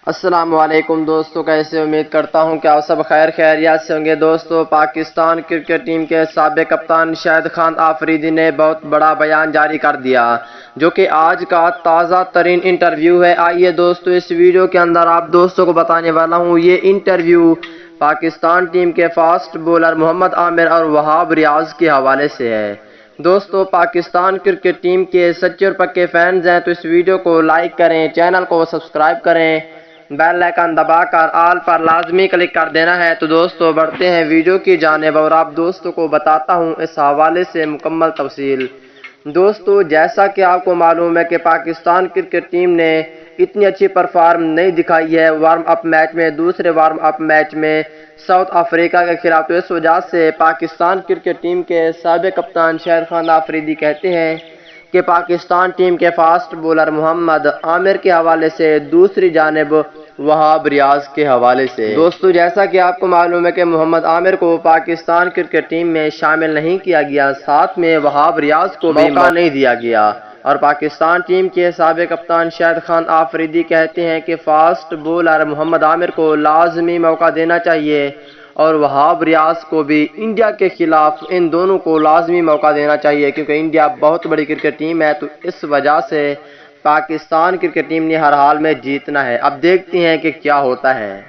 السلام علیکم دوستو، کیسے امید کرتا ہوں کہ آپ سب خیریت سے ہوں گے۔ دوستو، پاکستان کرکٹ ٹیم کے سابق کپتان شاہد آفریدی نے بہت بڑا بیان جاری کر دیا، جو کہ آج کا تازہ ترین انٹرویو ہے۔ آئیے دوستو، اس ویڈیو کے اندر آپ دوستوں کو بتانے والا ہوں یہ انٹرویو پاکستان ٹیم کے فاسٹ بولر محمد عامر اور وہاب ریاض کے حوالے سے ہے۔ دوستو، پاکستان کرکٹ ٹیم کے سچے اور پکے فینز ہیں تو اس ویڈیو کو لائک کریں، چینل کو سبسکرائب کریں، بیل آئیکن دبا کر آل پر لازمی کلک کر دینا ہے۔ تو دوستو، بڑھتے ہیں ویڈیو کی جانب اور آپ دوستوں کو بتاتا ہوں اس حوالے سے مکمل تفصیل۔ دوستو، جیسا کہ آپ کو معلوم ہے کہ پاکستان کرکٹ ٹیم نے اتنی اچھی پرفارم نہیں دکھائی ہے وارم اپ میچ میں، دوسرے وارم اپ میچ میں ساؤتھ افریقہ کے خلاف۔ تو اس وجہ سے پاکستان کرکٹ ٹیم کے سابق کپتان شاہد آفریدی کہتے ہیں کہ پاکستان ٹیم کے فاسٹ بولر محمد عامر کے حوالے سے، دوسری جانب وہاب ریاض کے حوالے سے۔ دوستو، جیسا کہ آپ کو معلوم ہے کہ محمد عامر کو پاکستان کرکٹ ٹیم میں شامل نہیں کیا گیا، ساتھ میں وہاب ریاض کو بھی موقع نہیں دیا گیا، اور پاکستان ٹیم کے سابق کپتان شاہد آفریدی کہتے ہیں کہ فاسٹ بولر محمد عامر کو لازمی موقع دینا چاہیے اور وہاب ریاض کو بھی انڈیا کے خلاف ان دونوں کو لازمی موقع دینا چاہیے، کیونکہ انڈیا بہت بڑی کرکٹ ٹیم ہے، تو اس وجہ سے پاکستان کرکٹ ٹیم نے ہر حال میں جیتنا ہے۔ اب دیکھتے ہیں کہ کیا ہوتا ہے۔